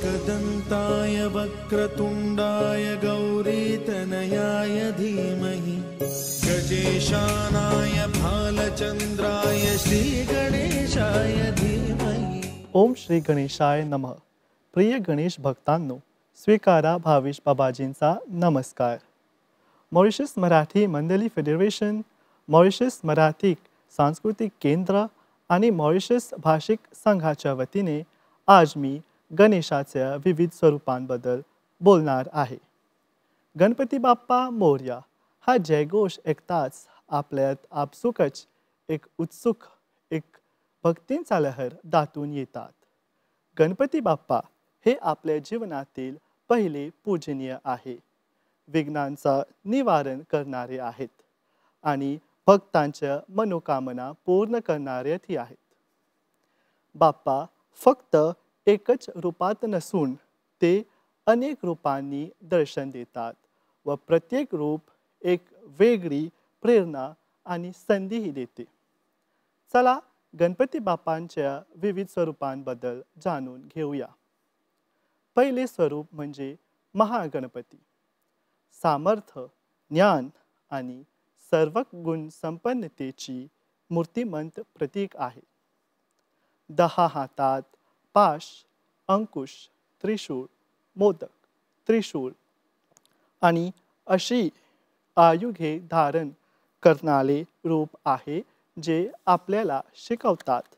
एकदन्ताय वक्रतुण्डाय गौरीतनयाय धीमहि गजेशानाय भालचन्द्राय श्रीगणेशाय धीमहि। ओम श्री गणेशाय नमः। प्रिय गणेश भक्तांनो, स्वीकारा भावेश बाबाजींचा नमस्कार। मॉरिशस मराठी मंडली फेडरेशन, मॉरिशस मराठी सांस्कृतिक केंद्र आणि मॉरिशस भाषिक संघाच्या वतीने आज मी गणेशाच्या विविध स्वरूपांबद्दल बोलणार आहे। गणपती बाप्पा मोरया हा जयघोष ऐकताच आपल्यात आपसुकच एक उत्सुक, एक भक्तींचा लहर दाटून येतात। गणपती बाप्पा हे आपल्या जीवनातील पहिले पूजनीय आहे, विघ्नांचा निवारण करणारे आहेत आणि भक्तांच्या मनोकामना पूर्ण करणारेही आहेत। बाप्पा फक्त एकच रूपात नसून ते अनेक रूपांनी दर्शन देतात व प्रत्येक रूप एक वेगळी प्रेरणा आणि संधीही देते। चला गणपती बाप्पांच्या विविध स्वरूपांबद्दल जाणून घेऊया। पहिले स्वरूप म्हणजे महागणपती। सामर्थ्य, ज्ञान आणि सर्व गुण संपन्नतेची मूर्तिमंत प्रतीक आहे। 10 हातात पाश, अंकुश, त्रिशूळ, मोदक, त्रिशूळ आणि अशी आयुधे धारण करणारे रूप आहे, जे आपल्याला शिकवतात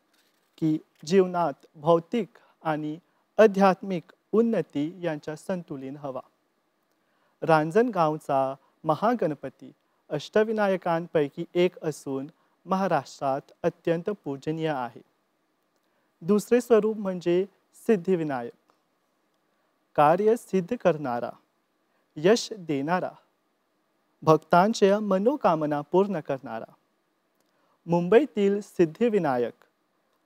की जीवनात भौतिक आणि आध्यात्मिक उन्नती यांचा संतुलन हवा। रांजणगावचा महागणपती अष्टविनायकांपैकी एक असून महाराष्ट्रात अत्यंत पूजनीय आहे। दुसरे स्वरूप म्हणजे सिद्धिविनायक। कार्य सिद्ध करणारा, यश देणारा, भक्तांच्या मनोकामना पूर्ण करणारा। मुंबईतील सिद्धिविनायक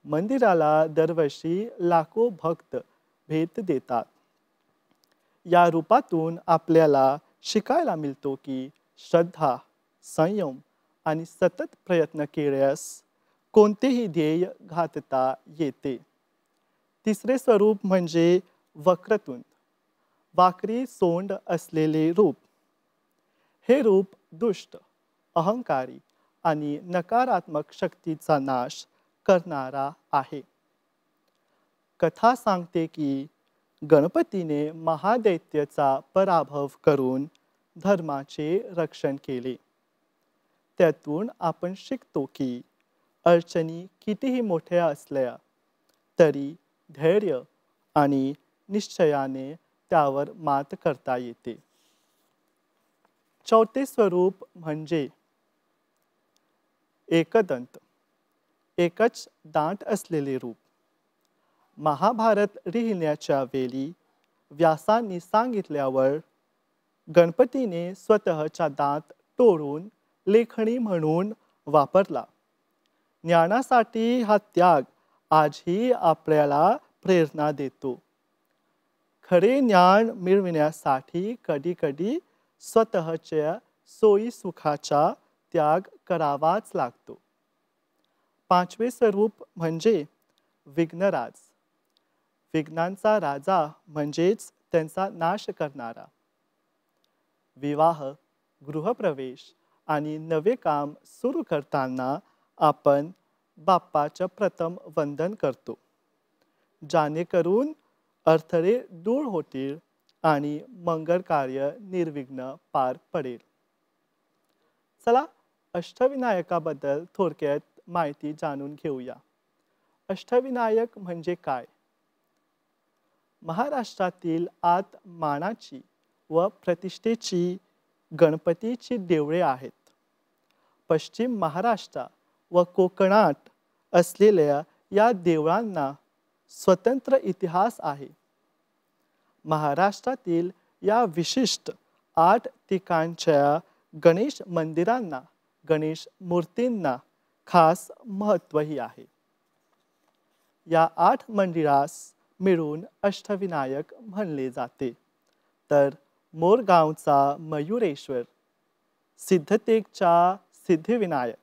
मंदिराला दरवर्षी लाखो भक्त भेट देतात। या रूपातून आपल्याला शिकायला मिळतो की श्रद्धा, संयम आणि सतत प्रयत्न केल्यास कोणतेही ध्येय गाठता येते। तिसरे स्वरूप म्हणजे वक्रतुंड, वाकरी सोंड असलेले रूप। हे रूप दुष्ट, अहंकारी आणि नकारात्मक शक्तीचा नाश करणारा आहे। कथा सांगते की गणपतीने महादैत्याचा पराभव करून धर्माचे रक्षण केले। त्यातून आपण शिकतो की अडचणी कितीही मोठ्या असल्या तरी धैर्य आणि निश्चयाने त्यावर मात करता येते। चौथे स्वरूप म्हणजे एकदंत, एकच दांत असलेले रूप। महाभारत लिहिण्याच्या वेळी व्यासांनी सांगितल्यावर गणपतीने स्वतःचा दांत तोडून लेखणी म्हणून वापरला। ज्ञानासाठी हा त्याग आजही आपल्याला प्रेरणा देतो। खरे ज्ञान मिळविण्यासाठी कधी कधी स्वतःच्या सोयीसुखाचा त्याग करावाच लागतो। पाचवे स्वरूप म्हणजे विघ्नराज। विघ्नांचा राजा म्हणजेच त्यांचा नाश करणारा। विवाह, गृहप्रवेश आणि नवे काम सुरू करताना आपण बाप्पाचं प्रथम वंदन करतो, जेणेकरून अडथळे दूर होतील आणि मंगल कार्य निर्विघ्न पार पडेल। चला अष्टविनायकाबद्दल थोडक्यात माहिती जाणून घेऊया। अष्टविनायक म्हणजे काय? महाराष्ट्रातील 8 मानाची व प्रतिष्ठेची गणपतीची देवळे आहेत। पश्चिम महाराष्ट्र व कोकणात असलेल्या या देवळांना स्वतंत्र इतिहास आहे। महाराष्ट्रातील या विशिष्ट 8 ठिकाणच्या गणेश मंदिरांना, गणेश मूर्तींना खास महत्त्वही आहे। या 8 मंदिरास मिळून अष्टविनायक म्हणले जाते। तर मोरगावचा मयुरेश्वर, सिद्धटेकचा सिद्धिविनायक,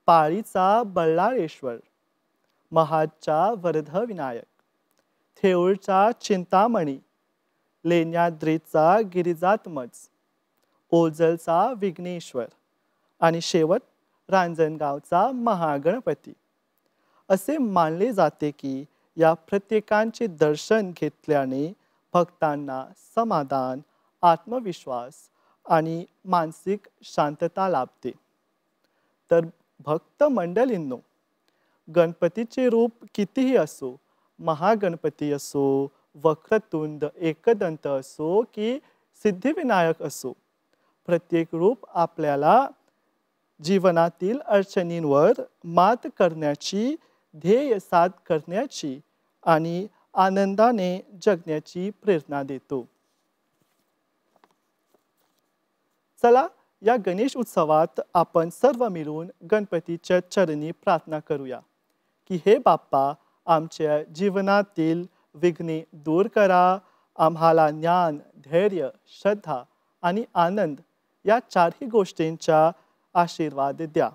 पाळीचा बल्लाळेश्वर, महाडचा वरदविनायक, थेऊरचा चिंतामणी, लेण्याद्रीचा गिरिजात्मज, ओझरचा विघ्नेश्वर आणि शेवट रांजणगावचा महागणपती. असे मानले जाते की या प्रत्येकांचे दर्शन घेतल्याने भक्तांना समाधान, आत्मविश्वास आणि मानसिक शांतता लाभते. तर भक्त मंडळींनो, गणपतीचे रूप कितीही असो, महागणपती असो, वक्रतुंड, एकदंत असो की सिद्धिविनायक असो, प्रत्येक रूप आपल्याला जीवनातील अडचणींवर मात करण्याची, ध्येय साध करण्याची आणि आनंदाने जगण्याची प्रेरणा देतो. चला, या गणेश उत्सवात आपण सर्व मिळून गणपतीच्या चरणी प्रार्थना करूया की हे बाप्पा, आमच्या जीवनातील विघ्ने दूर करा, आम्हाला ज्ञान, धैर्य, श्रद्धा आणि आनंद या चारही गोष्टींचा आशीर्वाद द्या.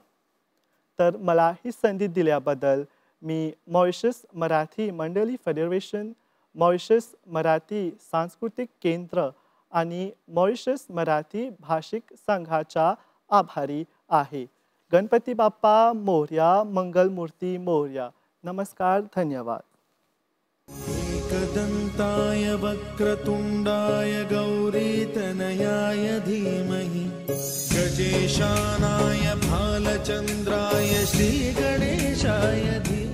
तर मला ही संधी दिल्याबद्दल मी मॉरिशस मराठी मंडळी फेडरेशन, मॉरिशस मराठी सांस्कृतिक केंद्र आणि मॉरिशस मराठी भाषिक संघाचा आभारी आहे. गणपती बाप्पा मोरया, मंगलमूर्ती मोरया. नमस्कार, धन्यवाद. एकदन्ताय वक्रतुण्डाय गौरीतनयाय धीमहि गजेशानाय भालचन्द्राय श्रीगणेशाय धीमहि.